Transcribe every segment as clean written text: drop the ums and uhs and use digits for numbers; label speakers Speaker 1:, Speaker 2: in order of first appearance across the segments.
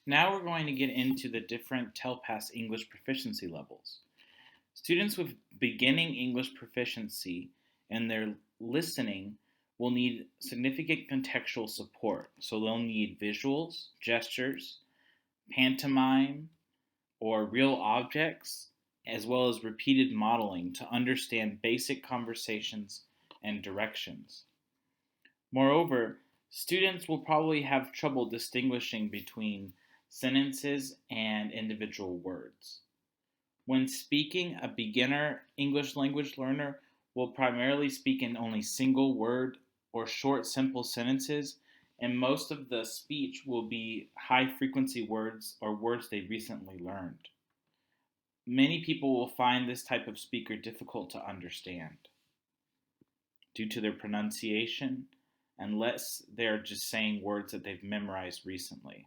Speaker 1: Now we're going to get into the different TELPAS English proficiency levels. Students with beginning English proficiency and their listening will need significant contextual support. So they'll need visuals, gestures, pantomime, or real objects, as well as repeated modeling to understand basic conversations and directions. Moreover, students will probably have trouble distinguishing between sentences and individual words. When speaking, a beginner English language learner will primarily speak in only single word or short, simple sentences, and most of the speech will be high frequency words or words they recently learned. Many people will find this type of speaker difficult to understand due to their pronunciation, unless they're just saying words that they've memorized recently.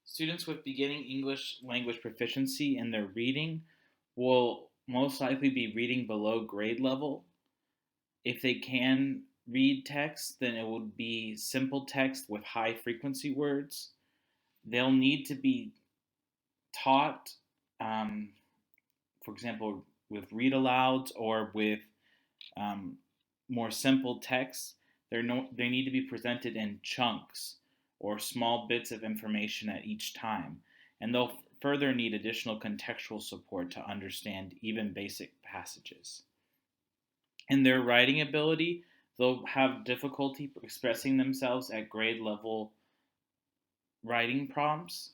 Speaker 1: Students with beginning English language proficiency in their reading will most likely be reading below grade level. If they can read text, then it would be simple text with high frequency words. They'll need to be taught, um, for example, with read alouds or with um, more simple texts. They need to be presented in chunks or small bits of information at each time, and they'll further need additional contextual support to understand even basic passages. In their writing ability, they'll have difficulty expressing themselves at grade level writing prompts.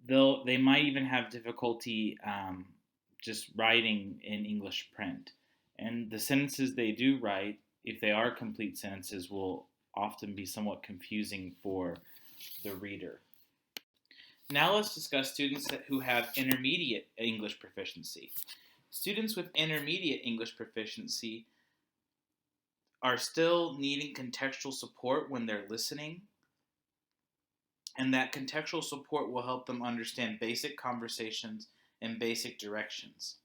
Speaker 1: They might even have difficulty just writing in English print. And the sentences they do write, if they are complete sentences, will often be somewhat confusing for the reader. Now let's discuss students who have intermediate English proficiency. Students with intermediate English proficiency are still needing contextual support when they're listening, and that contextual support will help them understand basic conversations and basic directions.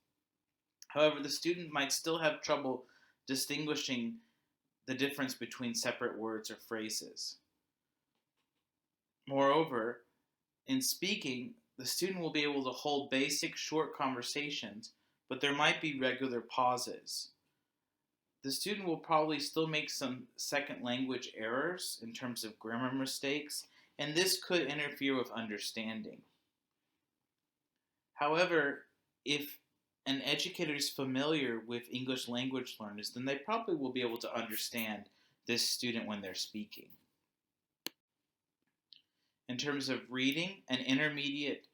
Speaker 1: However, the student might still have trouble distinguishing the difference between separate words or phrases. Moreover, in speaking, the student will be able to hold basic short conversations, but there might be regular pauses. The student will probably still make some second language errors in terms of grammar mistakes, and this could interfere with understanding. However, if an educator is familiar with English language learners, then they probably will be able to understand this student when they're speaking. In terms of reading, an intermediate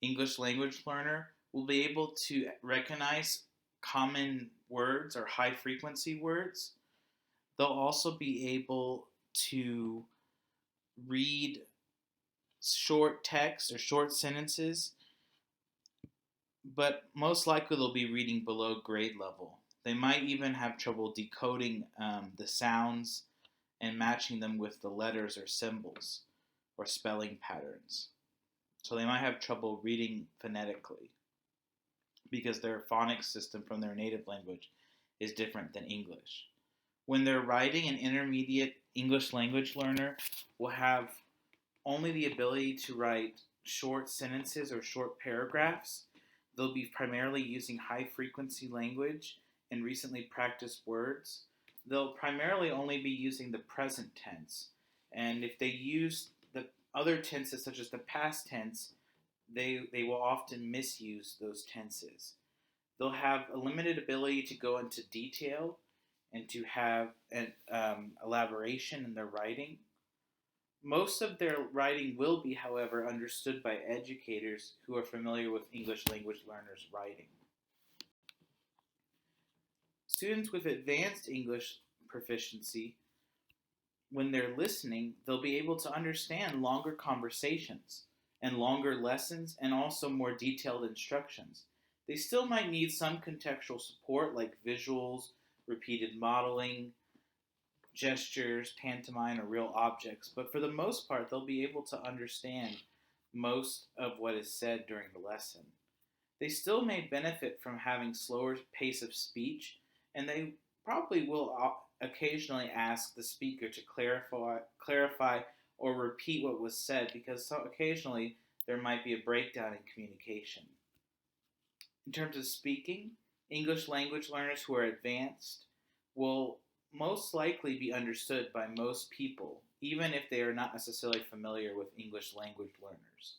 Speaker 1: English language learner will be able to recognize common words or high frequency words. They'll also be able to read short text or short sentences, but most likely they'll be reading below grade level. They might even have trouble decoding the sounds and matching them with the letters or symbols or spelling patterns. So they might have trouble reading phonetically because their phonics system from their native language is different than English. When they're writing, an intermediate English language learner will have only the ability to write short sentences or short paragraphs. They'll be primarily using high frequency language and recently practiced words. They'll primarily only be using the present tense. And if they use the other tenses, such as the past tense, they will often misuse those tenses. They'll have a limited ability to go into detail and to have an elaboration in their writing. Most of their writing will be, however, understood by educators who are familiar with English language learners' writing. Students with advanced English proficiency, when they're listening, they'll be able to understand longer conversations and longer lessons and also more detailed instructions. They still might need some contextual support like visuals, repeated modeling, gestures, pantomime, or real objects, but for the most part, they'll be able to understand most of what is said during the lesson. They still may benefit from having slower pace of speech, and they probably will occasionally ask the speaker to clarify or repeat what was said because occasionally there might be a breakdown in communication. In terms of speaking, English language learners who are advanced will most likely be understood by most people, even if they are not necessarily familiar with English language learners.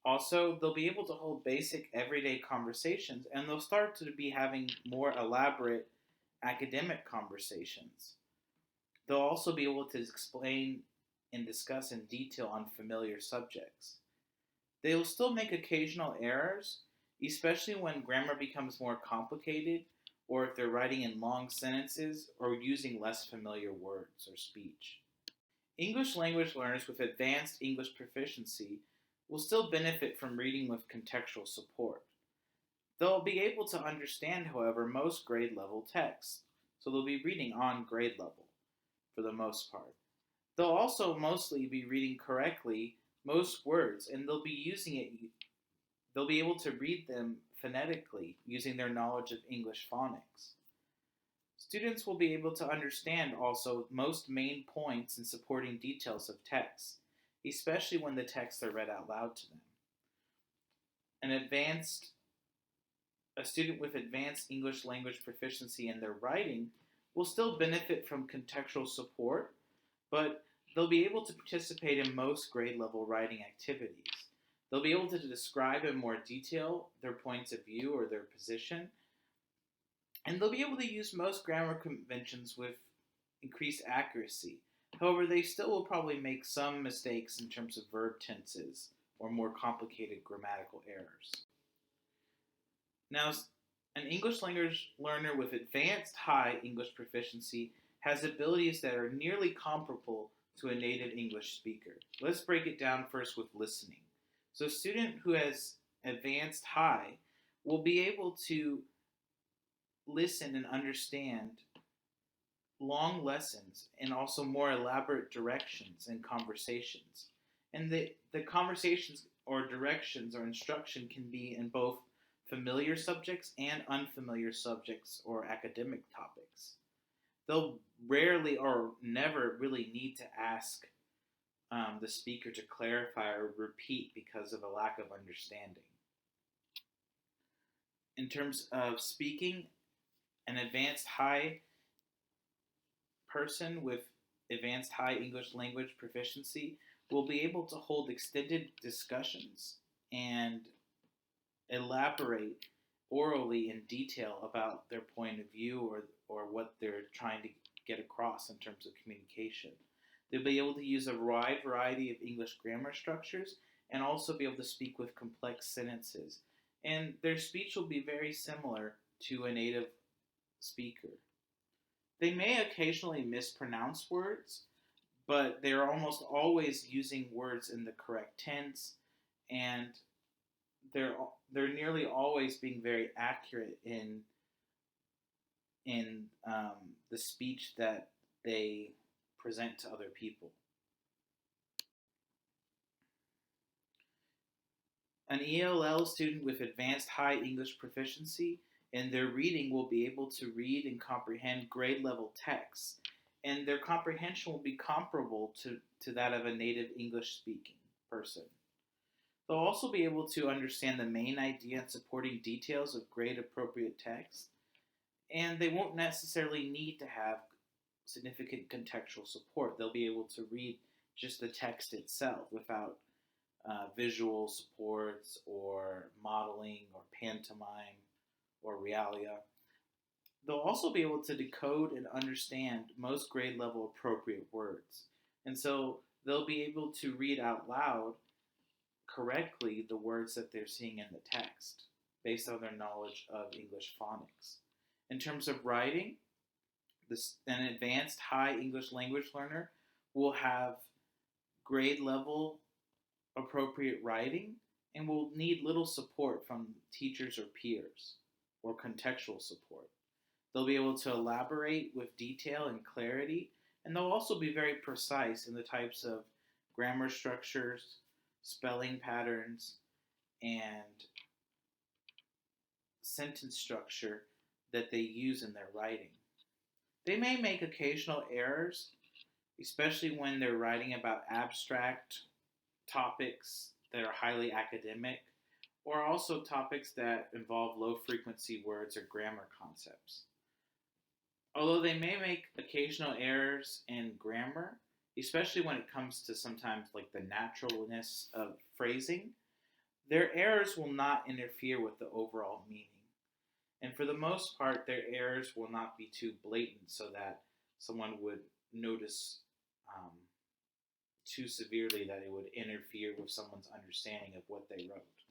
Speaker 1: Also, they'll be able to hold basic everyday conversations and they'll start to be having more elaborate academic conversations. They'll also be able to explain and discuss in detail on familiar subjects. They will still make occasional errors, especially when grammar becomes more complicated or if they're writing in long sentences or using less familiar words or speech. English language learners with advanced English proficiency will still benefit from reading with contextual support. They'll be able to understand, however, most grade level texts, so they'll be reading on grade level for the most part. They'll also mostly be reading correctly most words, and they'll be able to read them phonetically using their knowledge of English phonics. Students will be able to understand also most main points and supporting details of texts, especially when the texts are read out loud to them. A student with advanced English language proficiency in their writing will still benefit from contextual support, but they'll be able to participate in most grade level writing activities. They'll be able to describe in more detail their points of view or their position, and they'll be able to use most grammar conventions with increased accuracy. However, they still will probably make some mistakes in terms of verb tenses or more complicated grammatical errors. Now, an English language learner with advanced high English proficiency has abilities that are nearly comparable to a native English speaker. Let's break it down first with listening. So a student who has advanced high will be able to listen and understand long lessons and also more elaborate directions and conversations. And the conversations or directions or instruction can be in both familiar subjects and unfamiliar subjects or academic topics. They'll rarely or never really need to ask the speaker to clarify or repeat because of a lack of understanding. In terms of speaking, an advanced high person with advanced high English language proficiency will be able to hold extended discussions and elaborate orally in detail about their point of view or what they're trying to get across in terms of communication. They'll be able to use a wide variety of English grammar structures and also be able to speak with complex sentences. And their speech will be very similar to a native speaker. They may occasionally mispronounce words, but they're almost always using words in the correct tense, and they're nearly always being very accurate in the speech that they present to other people. An ELL student with advanced high English proficiency in their reading will be able to read and comprehend grade level texts, and their comprehension will be comparable to that of a native English speaking person. They'll also be able to understand the main idea and supporting details of grade appropriate text, and they won't necessarily need to have significant contextual support. They'll be able to read just the text itself without visual supports or modeling or pantomime or realia. They'll also be able to decode and understand most grade level appropriate words. And so they'll be able to read out loud correctly the words that they're seeing in the text based on their knowledge of English phonics. In terms of writing, an advanced high English language learner will have grade level appropriate writing and will need little support from teachers or peers or contextual support. They'll be able to elaborate with detail and clarity, and they'll also be very precise in the types of grammar structures, spelling patterns, and sentence structure that they use in their writing. They may make occasional errors especially when they're writing about abstract topics that are highly academic, or also topics that involve low frequency words or grammar concepts. Although they may make occasional errors in grammar, especially when it comes to sometimes like the naturalness of phrasing, their errors will not interfere with the overall meaning. And for the most part, their errors will not be too blatant so that someone would notice too severely that it would interfere with someone's understanding of what they wrote.